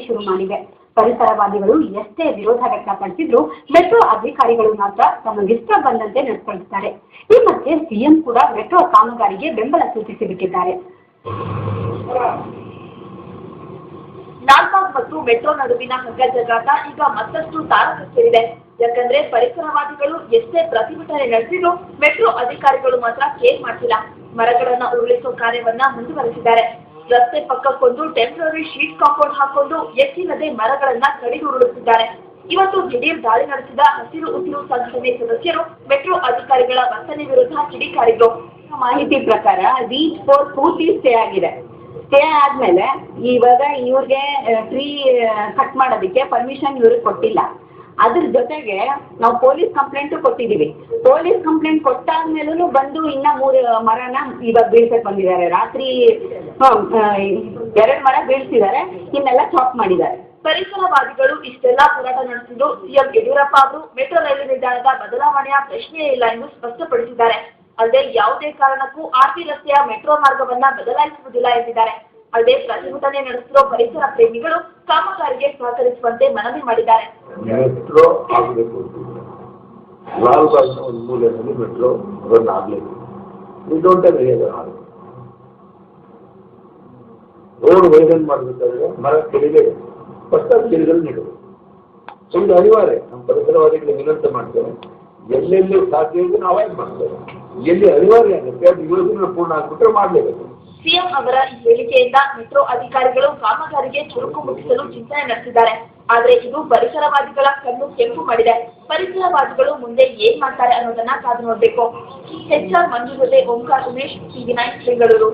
ಶುರು ಮಾಡಿವೆ. ಪರಿಸರವಾದಿಗಳು ಎಷ್ಟೇ ವಿರೋಧ ವ್ಯಕ್ತಪಡಿಸಿದ್ರು ಮೆಟ್ರೋ ಅಧಿಕಾರಿಗಳು ಮಾತ್ರ ತಮಗಿಷ್ಟ ಬಂದಂತೆ ನಡೆಸಿಕೊಳ್ಳುತ್ತಾರೆ. ಈ ಮಧ್ಯೆ ಸಿಎಂ ಕೂಡ ಮೆಟ್ರೋ ಕಾಮಗಾರಿಗೆ ಬೆಂಬಲ ಸೂಚಿಸಿ ಬಿಟ್ಟಿದ್ದಾರೆ. ಲಾಲ್ಬಾಗ್ ಮತ್ತು ಮೆಟ್ರೋ ನಡುವಿನ ಹಗ್ಗಜಗ್ಗಾಟ ಈಗ ಮತ್ತಷ್ಟು ತಾರಕಕ್ಕೇರಿದೆ. ಯಾಕಂದ್ರೆ ಪರಿಸರವಾದಿಗಳು ಎಷ್ಟೇ ಪ್ರತಿಭಟನೆ ನಡೆಸಿದ್ರು ಮೆಟ್ರೋ ಅಧಿಕಾರಿಗಳು ಮಾತ್ರ ಕೇರ್ ಮಾಡ್ತಿಲ್ಲ. ಮರಗಳನ್ನ ಉರುಳಿಸುವ ಕಾರ್ಯವನ್ನ ಮುಂದುವರೆಸಿದ್ದಾರೆ. ರಸ್ತೆ ಪಕ್ಕಕ್ಕೊಂದು ಟೆಂಪರರಿ ಶೀಟ್ ಕಾಂಪೌಂಡ್ ಹಾಕೊಂಡು ಎತ್ತಿಲ್ಲದೆ ಮರಗಳನ್ನ ಕಡಿದು ಉರುಳಿಸಿದ್ದಾರೆ. ಇವತ್ತು ದಿಢೀರ್ ದಾಳಿ ನಡೆಸಿದ ಹಸಿರು ಉಸಿರು ಸಂಘಟನೆ ಸದಸ್ಯರು ಮೆಟ್ರೋ ಅಧಿಕಾರಿಗಳ ವರ್ತನೆ ವಿರುದ್ಧ ಕಿಡಿಕಾರಿದ್ರು. ಮಾಹಿತಿ ಪ್ರಕಾರ ರೀಚ್ 4 ಪೂರ್ತಿ ಸ್ಟೇ ಆಗಿದೆ. ಸ್ಟೇ ಆದ್ಮೇಲೆ ಇವಾಗ ಇವ್ರಿಗೆ ಟ್ರೀ ಕಟ್ ಮಾಡೋದಕ್ಕೆ ಪರ್ಮಿಷನ್ ಇವ್ರಿಗೆ ಕೊಟ್ಟಿಲ್ಲ. ಅದ್ರ ಜೊತೆಗೆ ನಾವು ಪೊಲೀಸ್ ಕಂಪ್ಲೇಂಟು ಕೊಟ್ಟಿದ್ದೀವಿ. ಪೊಲೀಸ್ ಕಂಪ್ಲೇಂಟ್ ಕೊಟ್ಟಾದ್ಮೇಲೂ ಬಂದು ಇನ್ನ 3 ಮರನ ಇವಾಗ ಬೀಳ್ಸಕ್ ಬಂದಿದ್ದಾರೆ. ರಾತ್ರಿ 2 ಮರ ಬೀಳ್ಸಿದ್ದಾರೆ, ಇನ್ನೆಲ್ಲ ಚಾಪ್ ಮಾಡಿದ್ದಾರೆ. ಪರಿಸರವಾದಿಗಳು ಇಷ್ಟೆಲ್ಲ ಹೋರಾಟ ನಡೆಸಿದ್ದು ಸಿಎಂ ಯಡಿಯೂರಪ್ಪ ಅವರು ಮೆಟ್ರೋ ರೈಲು ನಿಲ್ದಾಣದ ಬದಲಾವಣೆಯ ಪ್ರಶ್ನೆಯೇ ಇಲ್ಲ ಎಂದು ಸ್ಪಷ್ಟಪಡಿಸಿದ್ದಾರೆ. ಅಲ್ಲದೆ ಯಾವುದೇ ಕಾರಣಕ್ಕೂ ಆರ್ಟಿ ರಸ್ತೆಯ ಮೆಟ್ರೋ ಮಾರ್ಗವನ್ನ ಬದಲಾಯಿಸುವುದಿಲ್ಲ ಎಂದಿದ್ದಾರೆ. ಅಲ್ಲದೆ ಪ್ರತಿಭಟನೆ ನಡೆಸಿರೋ ಪರಿಸರ ಪ್ರೇಮಿಗಳು ಕಾಮಗಾರಿಗೆ ಸಹಕರಿಸುವಂತೆ ಮನವಿ ಮಾಡಿದ್ದಾರೆ. ಮೆಟ್ರೋ ಆಗಬೇಕು, ಲಾಲ್ಬಾಗ್ನ ಒಂದು ಮೂಲೆಯಲ್ಲಿ ಮೆಟ್ರೋ ರನ್ ಆಗಲೇಬೇಕು. ರೋಡ್ ವೈಡನ್ ಮಾಡಬೇಕಾದ್ರೆ ಮರ ಕೆಳಗೆ ಹೊಸ ಗಿಡಗಳು ನೆಡಬೇಕು. ಒಂದು ಅನಿವಾರ್ಯ. ನಮ್ಮ ಪರಿಸರವಾದಿಗಳಿಗೆ ವಿನಂತಿ ಮಾಡ್ತೇವೆ, ಎಲ್ಲೆಲ್ಲಿ ಸಾಧ್ಯ ಇದೆ ನಾವು ಅವಾಯ್ಡ್ ಮಾಡ್ತೇವೆ. ಎಲ್ಲಿ ಅನಿವಾರ್ಯ ಆಗುತ್ತೆ ಅದು ಯೋಜನೆ ಪೂರ್ಣ ಆಗ್ಬಿಟ್ರೆ ಮಾಡಲೇಬೇಕು. ಸಿಎಂ ಅವರ ಈ ಹೇಳಿಕೆಯಿಂದ ಮೆಟ್ರೋ ಅಧಿಕಾರಿಗಳು ಕಾಮಗಾರಿಗೆ ಚುರುಕು ಮುಟ್ಟಿಸಲು ಚಿಂತನೆ ನಡೆಸಿದ್ದಾರೆ. ಆದ್ರೆ ಇದು ಪರಿಸರವಾದಿಗಳ ಕಣ್ಣು ಕೆಂಪು ಮಾಡಿದೆ. ಪರಿಸರವಾದಿಗಳು ಮುಂದೆ ಏನ್ ಮಾಡ್ತಾರೆ ಅನ್ನೋದನ್ನ ಕಾದು ನೋಡ್ಬೇಕು. HR ಮಂಜು ಜೊತೆ ಓಂಕಾರ ಉಮೇಶ್, TV9 ಬೆಂಗಳೂರು.